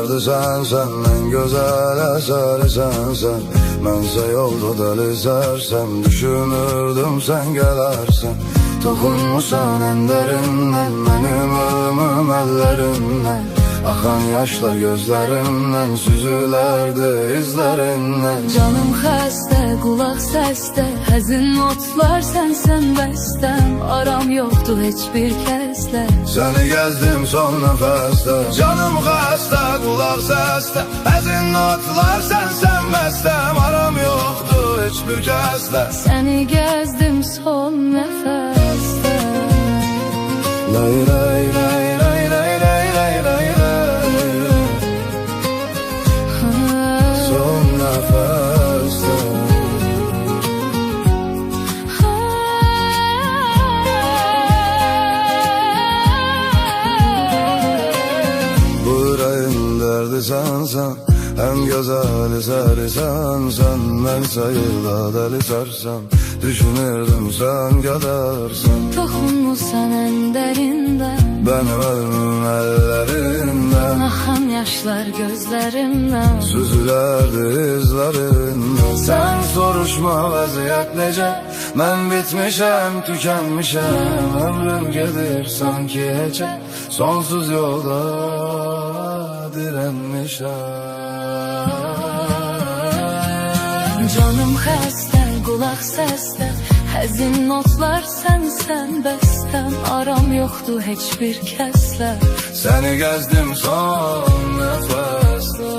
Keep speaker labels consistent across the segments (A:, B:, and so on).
A: derdi sensen, en güzel eseri sensen. Mənsə yolda deli sərsəm, düşünürdüm sen gelersen. Toxunmusan en derinden, benim ölümüm ellerinden. Akan yaşlar gözlerimden, süzülerdi izlerinden.
B: Canım xəstə, qulaq səsdə, həzin notlar sənsən bəstəm. Aram yoxdur heç bir kəslə.
A: Seni gezdim son nefeste. Canım xəstə, qulaq səsdə, həzin notlar sənsən bəstəm. Aram yoxdur heç bir kəslə.
B: Səni gəzdim son nəfəsdə.
A: Lay lay lay lay lay lay lay lay lay. Son nefeste. Bu yüreğin derdi sensen, en güzel eseri sensen. Ben sayıda deli sersem, düşünürdüm sen kadarsan.
B: Toxunmusan ən dərindən,
A: Benim ölümüm ellerinden.
B: axan yaşlar gözlərimdən.
A: Süzülerdi izlerinden. Sen soruşma vaziyet nece, ben bitmişem, tükenmişem. Ömrüm gelir sanki hece, sonsuz yolda direnmişem.
B: Canım xəstə, qulaq səsdə, həzin notlar sənsən bəstəm. Aram yoxdur heç bir kəslə.
A: Seni gezdim son nefeste.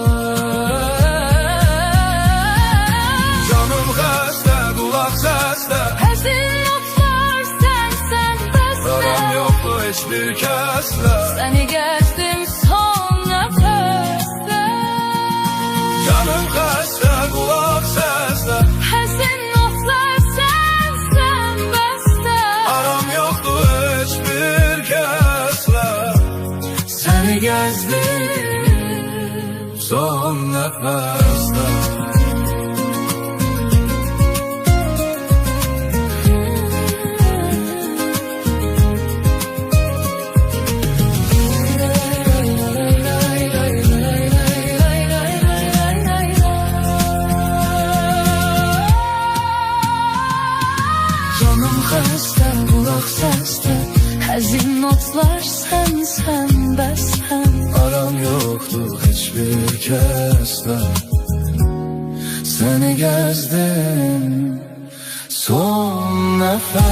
A: Canım xəstə, qulaq səsdə,
B: Həzin notlar sənsən bəstəm.
A: aram yoxdur heç bir kəslə.
B: Səni gəzdim son nəfəsdə.
A: Canım xəstə, qulaq səsdə,
B: Həzin notlar sənsən bəstəm.
A: aram yoxdur heç bir kəslə. Səni gəzdim son nəfəsdə.
B: Canım xəstə, qulaq səsdə, həzin notlar sənsən bəstəm.
A: Aram yoxdur heç bir kəslə. Səni gəzdim son nəfəsdə.